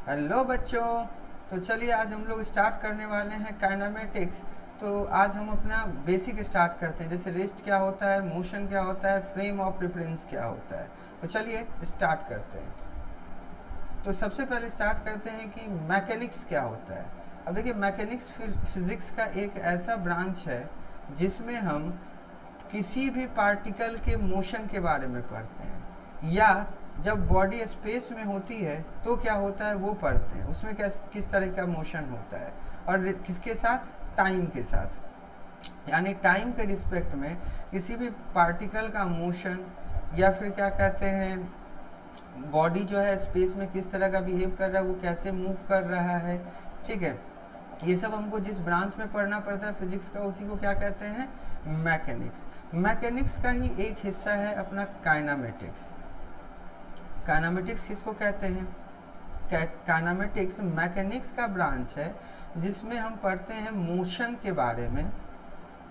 Hello बच्चों। तो चलिए आज हम लोग स्टार्ट करने वाले हैं काइनेमेटिक्स। तो आज हम अपना बेसिक स्टार्ट करते हैं, जैसे रेस्ट क्या होता है, मोशन क्या होता है, फ्रेम ऑफ रेफरेंस क्या होता है। तो चलिए स्टार्ट करते हैं। तो सबसे पहले स्टार्ट करते हैं कि मैकेनिक्स क्या होता है। अब देखिए, मैकेनिक्स फिजिक्स का एक ऐसा ब्रांच है जिसमें हम किसी भी पार्टिकल के मोशन के बारे में पढ़ते हैं, या जब बॉडी स्पेस में होती है तो क्या होता है वो पढ़ते हैं, उसमें किस तरह का मोशन होता है, और किसके साथ, टाइम के साथ। यानी टाइम के रिस्पेक्ट में किसी भी पार्टिकल का मोशन, या फिर क्या कहते हैं, बॉडी जो है स्पेस में किस तरह का बिहेव कर रहा है, वो कैसे मूव कर रहा है। ठीक है, ये सब हमको जिस ब्रांच में पढ़ना पड़ता है फिजिक्स का, उसी को क्या कहते हैं, मैकेनिक्स। मैकेनिक्स का ही एक हिस्सा है अपना काइनेमेटिक्स। काइनेमेटिक्स किसको कहते हैं? काइनेमेटिक्स मैकेनिक्स का ब्रांच है जिसमें हम पढ़ते हैं मोशन के बारे में,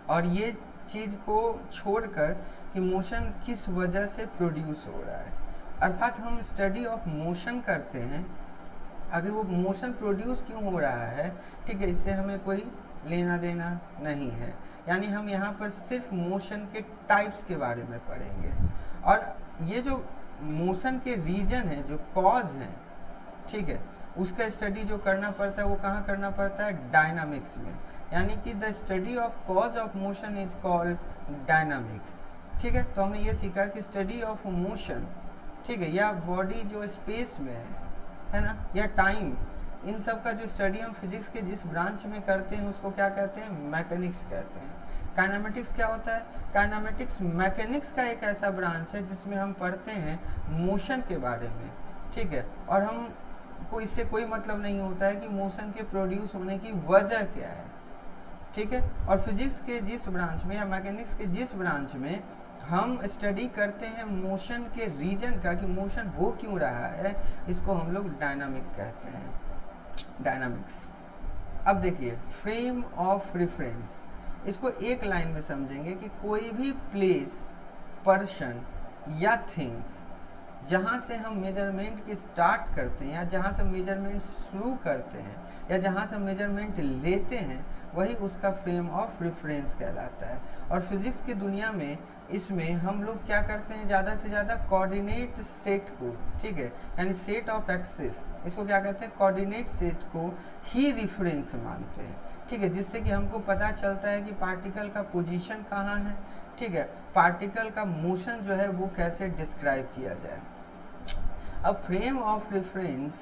और ये चीज़ को छोड़कर कि मोशन किस वजह से प्रोड्यूस हो रहा है, अर्थात हम स्टडी ऑफ मोशन करते हैं। अगर वो मोशन प्रोड्यूस क्यों हो रहा है, ठीक है, इससे हमें कोई लेना देना नहीं है। यानी हम यहाँ पर सिर्फ मोशन के टाइप्स के बारे में पढ़ेंगे, और ये जो मोशन के रीजन है, जो कॉज हैं, ठीक है, उसका स्टडी जो करना पड़ता है वो कहाँ करना पड़ता है, डायनामिक्स में। यानी कि the study of cause of motion is called dynamic. ठीक है, तो हमने ये सीखा कि स्टडी ऑफ मोशन, ठीक है, या बॉडी जो स्पेस में है ना, या टाइम, इन सब का जो स्टडी हम फिजिक्स के जिस ब्रांच में करते हैं उसको क्या कहते हैं, मैकेनिक्स कहते हैं। काइनेमेटिक्स क्या होता है? काइनेमेटिक्स मैकेनिक्स का एक ऐसा ब्रांच है जिसमें हम पढ़ते हैं मोशन के बारे में। ठीक है, और हम को इससे कोई मतलब नहीं होता है कि मोशन के प्रोड्यूस होने की वजह क्या है। ठीक है, और फिजिक्स के जिस ब्रांच में या मैकेनिक्स के जिस ब्रांच में हम स्टडी करते हैं मोशन के रीजन का, कि मोशन हो क्यों रहा है, इसको हम लोग डायनामिक कहते हैं, डायनामिक्स। अब देखिए, फ्रेम ऑफ रेफरेंस, इसको एक लाइन में समझेंगे कि कोई भी प्लेस, पर्सन या थिंग्स जहाँ से हम मेजरमेंट की स्टार्ट करते हैं, या जहाँ से मेजरमेंट शुरू करते हैं, या जहाँ से मेजरमेंट लेते हैं, वही उसका फ्रेम ऑफ रेफरेंस कहलाता है। और फिजिक्स की दुनिया में इसमें हम लोग क्या करते हैं, ज़्यादा से ज़्यादा कोऑर्डिनेट सेट को, ठीक है, यानी सेट ऑफ एक्सिस, इसको क्या कहते हैं, कोऑर्डिनेट सेट को ही रेफरेंस मानते हैं। ठीक है, जिससे कि हमको पता चलता है कि पार्टिकल का पोजीशन कहाँ है, ठीक है, पार्टिकल का मोशन जो है वो कैसे डिस्क्राइब किया जाए। अब frame of reference,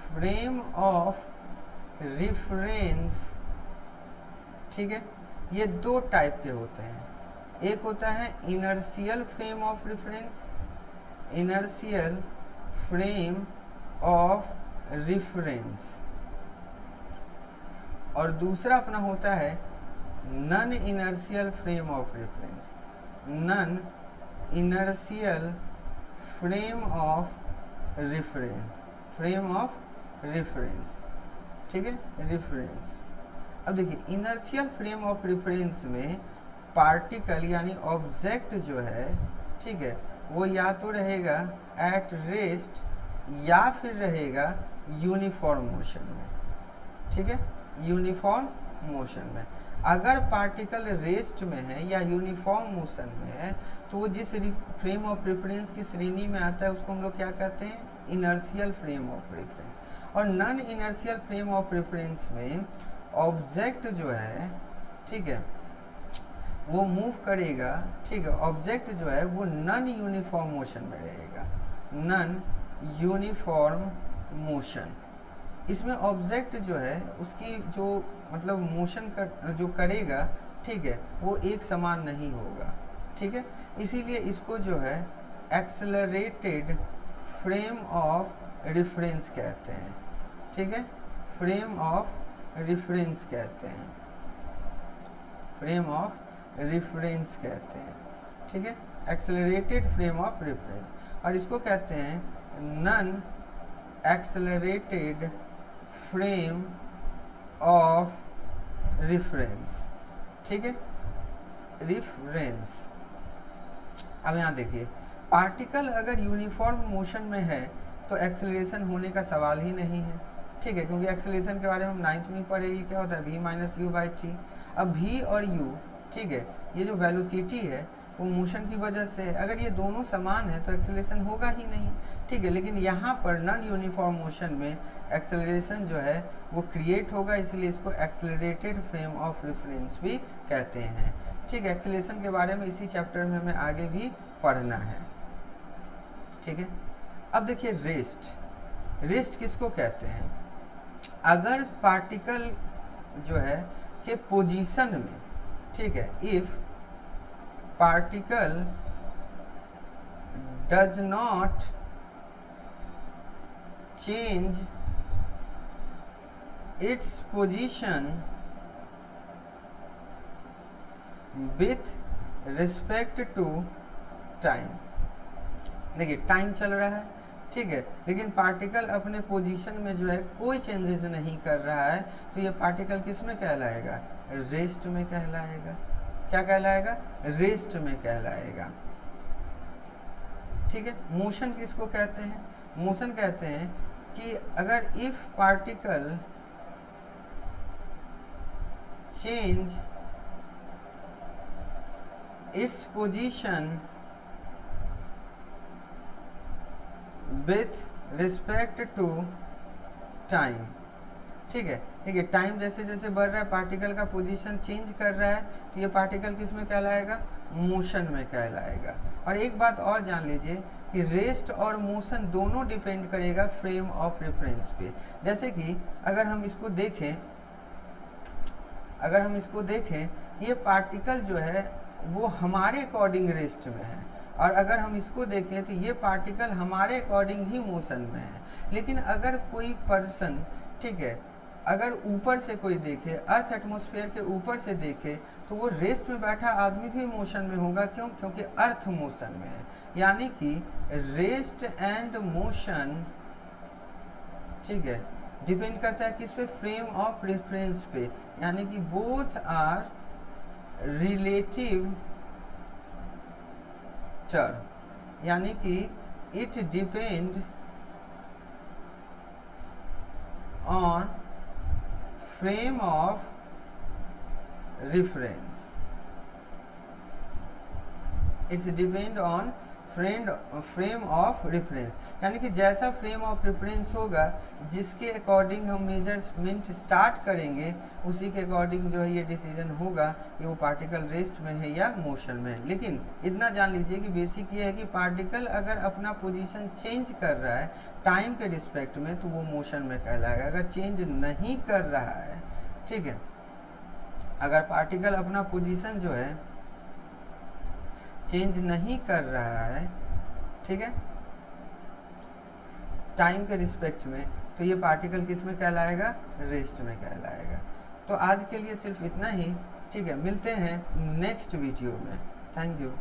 frame of reference, ठीक है, ये दो टाइप के होते हैं। एक होता है inertial frame of reference, inertial frame of reference, और दूसरा अपना होता है non inertial frame of reference, non inertial frame of reference, frame of reference, ठीक है, रेफरेंस। अब देखिए, इनर्शियल फ्रेम ऑफ रेफरेंस में पार्टिकल यानी ऑब्जेक्ट जो है, ठीक है, वो या तो रहेगा एट रेस्ट या फिर रहेगा यूनिफॉर्म मोशन में। ठीक है, यूनिफॉर्म मोशन में। अगर पार्टिकल रेस्ट में है या यूनिफॉर्म मोशन में है, तो वो जिस फ्रेम ऑफ रेफरेंस की श्रेणी में आता है उसको हम लोग क्या कहते हैं, इनर्शियल फ्रेम ऑफ रेफरेंस। और non inertial frame of reference में ऑब्जेक्ट जो है, ठीक है, वो मूव करेगा, ठीक है, ऑब्जेक्ट जो है वो नॉन यूनिफॉर्म मोशन में रहेगा, नॉन यूनिफॉर्म मोशन। इसमें ऑब्जेक्ट जो है उसकी जो मतलब मोशन कर जो करेगा, ठीक है, वो एक समान नहीं होगा। ठीक है, इसीलिए इसको जो है एक्सेलरेटेड फ्रेम ऑफ रेफरेंस कहते हैं। ठीक है, फ्रेम ऑफ रेफरेंस कहते हैं, फ्रेम ऑफ रेफरेंस कहते हैं। ठीक है, एक्सेलरेटेड फ्रेम ऑफ रेफरेंस, और इसको कहते हैं non accelerated frame of reference. ठीक है, रेफरेंस। अब यहाँ देखिए, पार्टिकल अगर यूनिफॉर्म मोशन में है तो एक्सेलरेशन होने का सवाल ही नहीं है, ठीक है, क्योंकि एक्सेलरेशन के बारे में हम 9th में पढ़ेगी, क्या होता है v minus you by T. अब v और u, ठीक है, ये जो वेलोसिटी है वो मोशन की वजह से है, अगर ये दोनों समान है तो एक्सेलरेशन होगा ही नहीं, ठीक है, लेकिन यहाँ पर नॉन यूनिफॉर्म मोशन में एक्सेलरेशन जो है वो क्रिएट होगा, इसलिए इसको एक्सेलरेटेड फ्रेम ऑफ रेफरेंस भी कहते हैं, ठीक है। एक्सेलरेशन के बारे में इसी चैप्टर में हमें आगे भी पढ़ना है, ठीक है। अब देखिए रेस्ट किसको कहते हैं? अगर पार्टिकल जो है के पोजीशन में, ठीक है, if particle does not change its position with respect to time. देखिए टाइम चल रहा है, ठीक है, लेकिन पार्टिकल अपने पोजीशन में जो है कोई चेंजेस नहीं कर रहा है, तो ये पार्टिकल किस में कहलाएगा? रेस्ट में कहलाएगा। क्या कहलाएगा? रेस्ट में कहलाएगा, ठीक है। मोशन किसको कहते हैं? मोशन कहते हैं कि अगर if particle change its position with respect to time, ठीक है। देखिए टाइम जैसे जैसे बढ़ रहा है पार्टिकल का पोजीशन चेंज कर रहा है, तो ये पार्टिकल किस में कहलाएगा? मोशन में कहलाएगा। और एक बात और जान लीजिए कि रेस्ट और मोशन दोनों डिपेंड करेगा फ्रेम ऑफ रेफरेंस पे। जैसे कि अगर हम इसको देखें ये पार्टिकल जो है वो हमारे अकॉर्डिंग रेस्ट में है, और अगर हम इसको देखें तो ये पार्टिकल हमारे अकॉर्डिंग ही मोशन में है। लेकिन अगर कोई पर्सन, ठीक है, अगर ऊपर से कोई देखे, अर्थ एटमॉस्फेयर के ऊपर से देखे, तो वो रेस्ट में बैठा आदमी भी मोशन में होगा। क्यों? क्योंकि अर्थ मोशन में है। यानी कि रेस्ट एंड मोशन, ठीक है, डिपेंड करता है किस पे? फ्रेम ऑफ रेफरेंस पे। यानी कि बोथ आर रिलेटिव टर्म, यानी कि it depend on frame of reference. It's depend on frame of reference, यानी कि जैसा फ्रेम ऑफ रेफरेंस होगा, जिसके अकॉर्डिंग हम मेजरमेंट स्टार्ट करेंगे, उसी के अकॉर्डिंग जो है ये डिसीजन होगा कि वो पार्टिकल रेस्ट में है या मोशन में है। लेकिन इतना जान लीजिए कि बेसिक ये है कि पार्टिकल अगर अपना पोजीशन चेंज कर रहा है टाइम के रिस्पेक्ट में, तो वो मोशन में कहलाएगा। अगर चेंज नहीं कर रहा है, ठीक है, अगर पार्टिकल अपना पोजीशन जो है चेंज नहीं कर रहा है, ठीक है, टाइम के रिस्पेक्ट में, तो ये पार्टिकल किस में कहलाएगा? रेस्ट में कहलाएगा। तो आज के लिए सिर्फ इतना ही, ठीक है, मिलते हैं नेक्स्ट वीडियो में। Thank you.